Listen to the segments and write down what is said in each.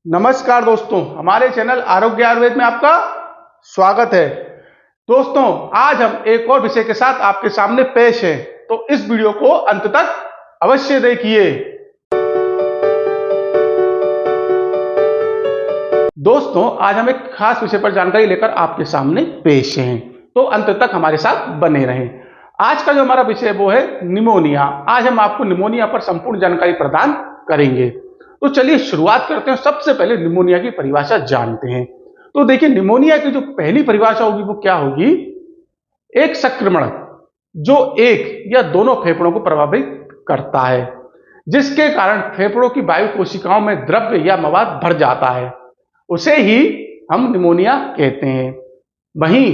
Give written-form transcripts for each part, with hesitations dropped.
नमस्कार दोस्तों, हमारे चैनल आरोग्य आयुर्वेद में आपका स्वागत है। दोस्तों, आज हम एक और विषय के साथ आपके सामने पेश हैं, तो इस वीडियो को अंत तक अवश्य देखिए। दोस्तों, आज हम एक खास विषय पर जानकारी लेकर आपके सामने पेश हैं, तो अंत तक हमारे साथ बने रहें। आज का जो हमारा विषय है वो है निमोनिया। आज हम आपको निमोनिया पर संपूर्ण जानकारी प्रदान करेंगे। तो चलिए शुरुआत करते हैं। सबसे पहले निमोनिया की परिभाषा जानते हैं। तो देखिए, निमोनिया की जो पहली परिभाषा होगी वो क्या होगी? एक संक्रमण जो एक या दोनों फेफड़ों को प्रभावित करता है, जिसके कारण फेफड़ों की वायु कोशिकाओं में द्रव्य या मवाद भर जाता है, उसे ही हम निमोनिया कहते हैं। वहीं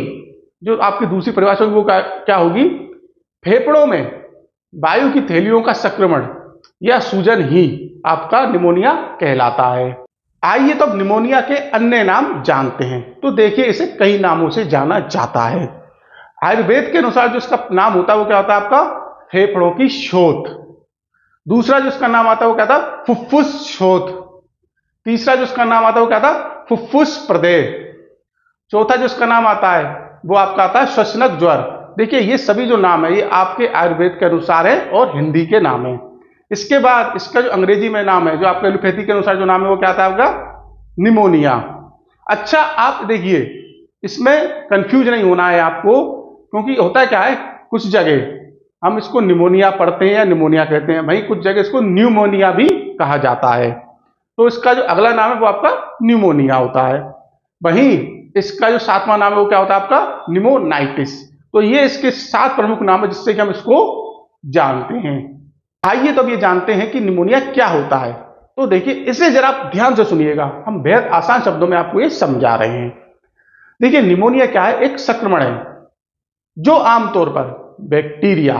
जो आपकी दूसरी परिभाषा होगी वो क्या होगी? फेफड़ों में वायु की थैलियों का संक्रमण या सूजन ही आपका निमोनिया कहलाता है। आइए तो अब निमोनिया के अन्य नाम जानते हैं। तो देखिए, इसे कई नामों से जाना जाता है। आयुर्वेद के अनुसार जो इसका नाम होता है वो क्या होता है? आपका फेफड़ों की शोथ। दूसरा जो इसका नाम आता है वो क्या था? फुफ्फुस शोथ। तीसरा जो इसका नाम आता है वो क्या था? फुफ्फुस प्रदेह। चौथा जो इसका नाम आता है वो आपका आता है श्वसनक ज्वर। देखिए, ये सभी जो नाम है ये आपके आयुर्वेद के अनुसार है और हिंदी के नाम है। इसके बाद इसका जो अंग्रेजी में नाम है, जो आपके एलोपैथी के अनुसार जो नाम है वो क्या आता है आपका? निमोनिया। अच्छा, आप देखिए, इसमें कंफ्यूज नहीं होना है आपको, क्योंकि होता है क्या है, कुछ जगह हम इसको निमोनिया पढ़ते हैं या निमोनिया कहते हैं, वहीं कुछ जगह इसको न्यूमोनिया भी कहा जाता है। तो इसका जो अगला नाम है वो आपका न्यूमोनिया होता है। वहीं इसका जो सातवां नाम है वो क्या होता है आपका? निमोनाइटिस। तो ये इसके 7 प्रमुख नाम है जिससे कि हम इसको जानते हैं। आइए तो अब ये जानते हैं कि निमोनिया क्या होता है। तो देखिए, इसे जरा आप ध्यान से सुनिएगा, हम बेहद आसान शब्दों में आपको ये समझा रहे हैं। देखिए, निमोनिया क्या है? एक संक्रमण है जो आमतौर पर बैक्टीरिया,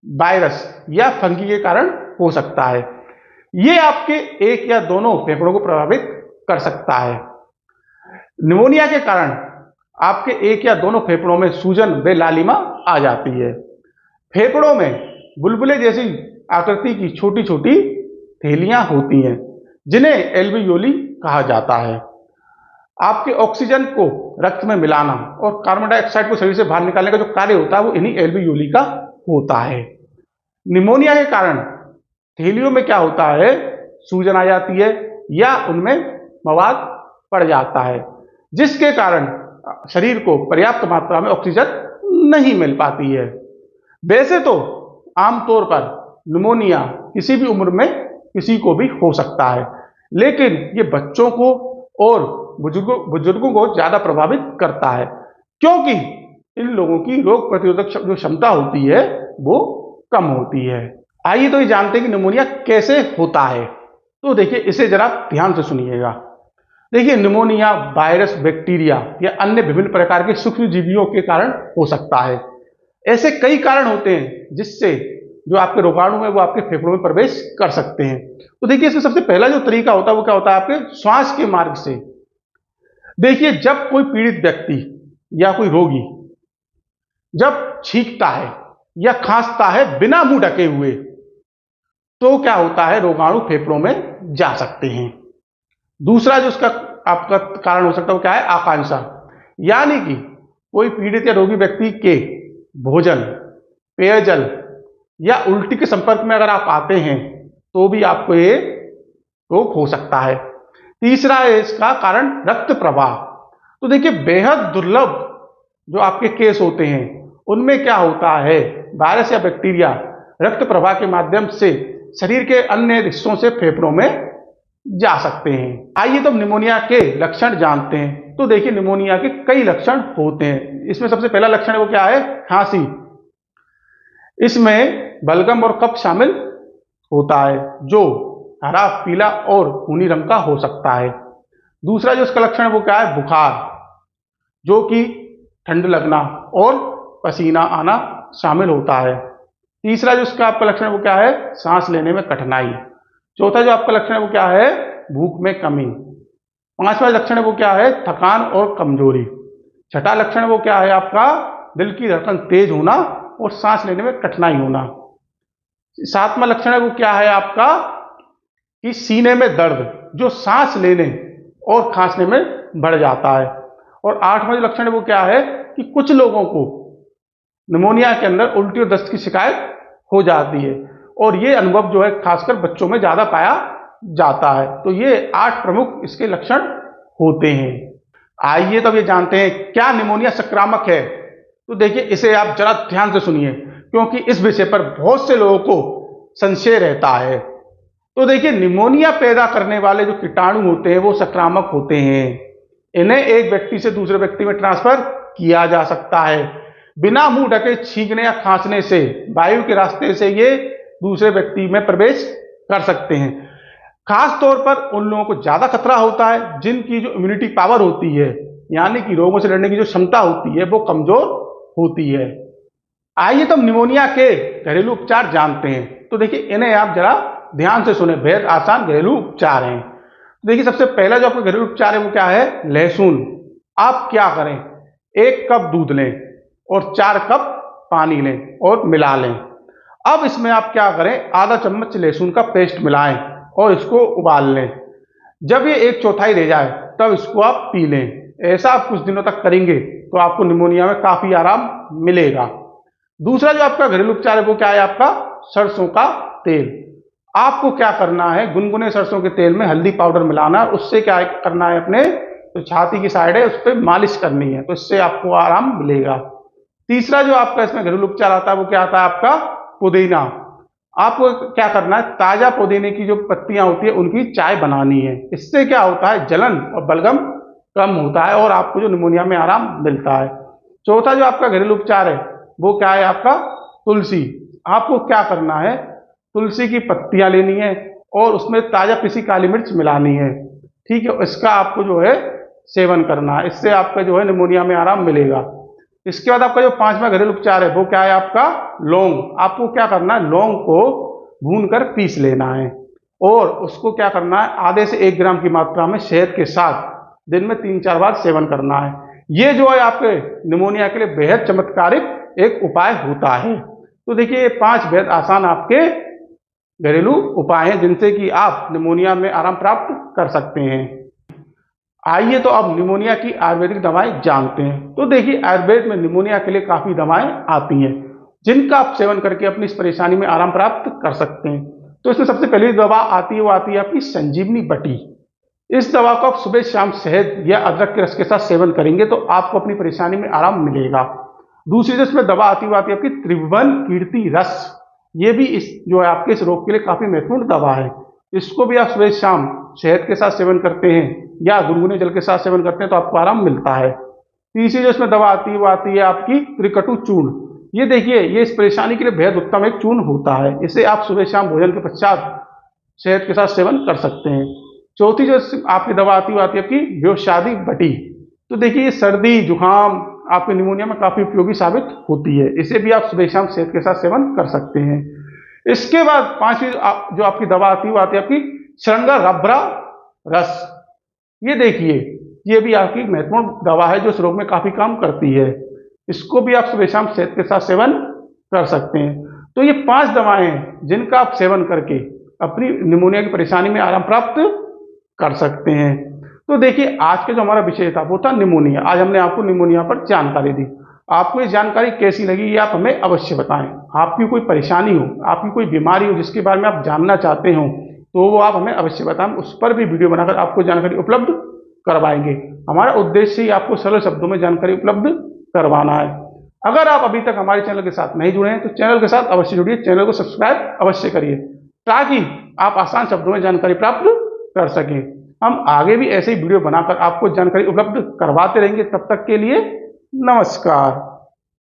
वायरस या फंगी के कारण हो सकता है। ये आपके एक या दोनों फेफड़ों को प्रभावित कर सकता है। निमोनिया के कारण आपके एक या दोनों फेफड़ों में सूजन व लालिमा आ जाती है। फेफड़ों में बुलबुले जैसी आकृति की छोटी छोटी थैलियां होती हैं, जिन्हें एल्वियोली कहा जाता है। आपके ऑक्सीजन को रक्त में मिलाना और कार्बन डाइऑक्साइड को शरीर से बाहर निकालने का जो कार्य होता है वो इन्हीं एल्वियोली का होता है। निमोनिया के कारण थैलियों में क्या होता है? सूजन आ जाती है या उनमें मवाद पड़ जाता है, जिसके कारण शरीर को पर्याप्त मात्रा में ऑक्सीजन नहीं मिल पाती है। वैसे तो आमतौर पर निमोनिया किसी भी उम्र में किसी को भी हो सकता है, लेकिन ये बच्चों को और बुजुर्गों को ज्यादा प्रभावित करता है, क्योंकि इन लोगों की रोग प्रतिरोधक जो क्षमता होती है वो कम होती है। आइए तो ये जानते हैं कि निमोनिया कैसे होता है। तो देखिए, इसे जरा ध्यान से सुनिएगा। देखिए, निमोनिया वायरस, बैक्टीरिया या अन्य विभिन्न प्रकार के सूक्ष्म जीवियों के कारण हो सकता है। ऐसे कई कारण होते हैं जिससे जो आपके रोगाणु है वो आपके फेफड़ों में प्रवेश कर सकते हैं। तो देखिए, इसमें सबसे पहला जो तरीका होता है वो क्या होता है? आपके श्वास के मार्ग से। देखिए, जब कोई पीड़ित व्यक्ति या कोई रोगी जब छींकता है या खांसता है बिना मुंह ढके हुए, तो क्या होता है? रोगाणु फेफड़ों में जा सकते हैं। दूसरा जो इसका आपका कारण हो सकता है वो क्या है? आकांक्षा। यानी कि कोई पीड़ित या रोगी व्यक्ति के भोजन, पेयजल या उल्टी के संपर्क में अगर आप आते हैं तो भी आपको ये रोग हो सकता है। तीसरा है इसका कारण रक्त प्रवाह। तो देखिए, बेहद दुर्लभ जो आपके केस होते हैं उनमें क्या होता है? वायरस या बैक्टीरिया रक्त प्रवाह के माध्यम से शरीर के अन्य हिस्सों से फेफड़ों में जा सकते हैं। आइए तो निमोनिया के लक्षण जानते हैं। तो देखिए, निमोनिया के कई लक्षण होते हैं। इसमें सबसे पहला लक्षण है वो क्या है? खांसी। इसमें बलगम और कफ शामिल होता है, जो हरा, पीला और खूनी रंग का हो सकता है। दूसरा जो इसका लक्षण है वो क्या है? बुखार, जो कि ठंड लगना और पसीना आना शामिल होता है। तीसरा जो इसका आपका लक्षण है वो क्या है? सांस लेने में कठिनाई। चौथा जो आपका लक्षण है वो क्या है? भूख में कमी। पांचवा लक्षण है वो क्या है? थकान और कमजोरी। छठा लक्षण वो क्या है आपका? दिल की धड़कन तेज होना और सांस लेने में कठिनाई होना। सातवां लक्षण है वो क्या है आपका? कि सीने में दर्द जो सांस लेने और खांसने में बढ़ जाता है। और 8वां जो लक्षण है वो क्या है कि कुछ लोगों को निमोनिया के अंदर उल्टी और दस्त की शिकायत हो जाती है, और ये अनुभव जो है खासकर बच्चों में ज्यादा पाया जाता है। तो ये 8 प्रमुख इसके लक्षण होते हैं। आइए तब ये जानते हैं क्या निमोनिया संक्रामक है। तो देखिए इसे आप जरा ध्यान से सुनिए, क्योंकि इस विषय पर बहुत से लोगों को संशय रहता है। तो देखिए निमोनिया पैदा करने वाले जो कीटाणु होते हैं वो संक्रामक होते हैं। इन्हें एक व्यक्ति से दूसरे व्यक्ति में ट्रांसफर किया जा सकता है। बिना मुंह ढके छींकने या खांसने से वायु के रास्ते से ये दूसरे व्यक्ति में प्रवेश कर सकते हैं। खास तौर पर उन लोगों को ज्यादा खतरा होता है जिनकी जो इम्यूनिटी पावर होती है, यानी कि रोगों से लड़ने की जो क्षमता होती है वो कमजोर होती है। आइए तो निमोनिया के घरेलू उपचार जानते हैं। तो देखिए इन्हें आप जरा ध्यान से सुने, बेहद आसान घरेलू उपचार हैं। देखिए सबसे पहला जो आपका घरेलू उपचार है वो क्या है, लहसुन। आप क्या करें, 1 कप दूध लें और 4 कप पानी लें और मिला लें। अब इसमें आप क्या करें, आधा चम्मच लहसुन का पेस्ट मिलाएं और इसको उबाल लें। जब ये 1/4 रह जाए तब इसको आप पी लें। ऐसा आप कुछ दिनों तक करेंगे तो आपको निमोनिया में काफी आराम मिलेगा। दूसरा जो आपका घरेलू उपचार है वो क्या है, आपका सरसों का तेल। आपको क्या करना है, गुनगुने सरसों के तेल में हल्दी पाउडर मिलाना है, उससे क्या करना है, अपने तो छाती की साइड है उस पर मालिश करनी है, तो इससे आपको आराम मिलेगा। तीसरा जो आपका इसमें घरेलू उपचार आता है वो क्या आता है, आपका पुदीना। आपको क्या करना है, ताजा पुदीने की जो पत्तियां होती है उनकी चाय बनानी है। इससे क्या होता है, जलन और बलगम कम होता है और आपको जो निमोनिया में आराम मिलता है। चौथा जो आपका घरेलू उपचार है वो क्या है, आपका तुलसी। आपको क्या करना है, तुलसी की पत्तियां लेनी है और उसमें ताजा पिसी काली मिर्च मिलानी है, ठीक है। इसका आपको जो है सेवन करना है, इससे आपका जो है निमोनिया में आराम मिलेगा। इसके बाद आपका जो 5वां घरेलू उपचार है वो क्या है, आपका लौंग। आपको क्या करना है, लौंग को भूनकर पीस लेना है और उसको क्या करना है, आधे से 1 ग्राम की मात्रा में शहद के साथ दिन में 3-4 बार सेवन करना है। ये जो है आपके निमोनिया के लिए बेहद चमत्कारिक एक उपाय होता है। तो देखिए ये 5 बेहद आसान आपके घरेलू उपाय हैं जिनसे कि आप निमोनिया में आराम प्राप्त कर सकते हैं। आइए तो अब निमोनिया की आयुर्वेदिक दवाएं जानते हैं। तो देखिए आयुर्वेद में निमोनिया के लिए काफी दवाएं आती हैं जिनका आप सेवन करके अपनी इस परेशानी में आराम प्राप्त कर सकते हैं। तो इसमें सबसे पहली दवा आती है वो आती है आपकी संजीवनी बटी। इस दवा को आप सुबह शाम शहद या अदरक के रस के साथ सेवन करेंगे तो आपको अपनी परेशानी में आराम मिलेगा। दूसरी जो इसमें दवा आती है वो आती है आपकी त्रिभुवन कीर्ति रस। ये भी इस जो है आपके इस रोग के लिए काफी महत्वपूर्ण दवा है। इसको भी आप सुबह शाम शहद के साथ सेवन करते हैं या गुनगुने जल के साथ सेवन करते हैं तो आपको आराम मिलता है। तीसरी जो इसमें दवा आती है वो आती है आपकी त्रिकटु चूर्ण। ये देखिए ये इस परेशानी के लिए बेहद उत्तम एक चूर्ण होता है। इसे आप सुबह शाम भोजन के पश्चात शहद के साथ सेवन कर सकते हैं। चौथी जो आपकी दवा आती है वो आती है आपकी व्योषादी बटी। तो देखिए ये सर्दी जुकाम आपके निमोनिया में काफी उपयोगी साबित होती है। इसे भी आप सुबह शाम शहद के साथ सेवन कर सकते हैं। इसके बाद 5वीं जो आपकी दवा आती है वो आती है आपकी श्रृंगारभ्रा रस। ये देखिए ये भी आपकी महत्वपूर्ण दवा है जो इस रोग में काफी काम करती है। इसको भी आप सुबह शाम शहद के साथ सेवन कर सकते हैं। तो ये 5 दवाएं हैं जिनका आप सेवन करके अपनी निमोनिया की परेशानी में आराम प्राप्त कर सकते हैं। तो देखिए आज का जो हमारा विषय था वो था निमोनिया। आज हमने आपको निमोनिया पर जानकारी दी। आपको ये जानकारी कैसी लगी ये आप हमें अवश्य बताएं। आपकी कोई परेशानी हो, आपकी कोई बीमारी हो जिसके बारे में आप जानना चाहते हो तो वो आप हमें अवश्य बताएं। उस पर भी वीडियो बनाकर आपको जानकारी उपलब्ध करवाएंगे। हमारा उद्देश्य ही आपको सरल शब्दों में जानकारी उपलब्ध करवाना है। अगर आप अभी तक हमारे चैनल के साथ नहीं जुड़े हैं तो चैनल के साथ अवश्य जुड़िए, चैनल को सब्सक्राइब अवश्य करिए ताकि आप आसान शब्दों में जानकारी प्राप्त कर सकें। हम आगे भी ऐसे ही वीडियो बनाकर आपको जानकारी उपलब्ध करवाते रहेंगे। तब तक के लिए नमस्कार।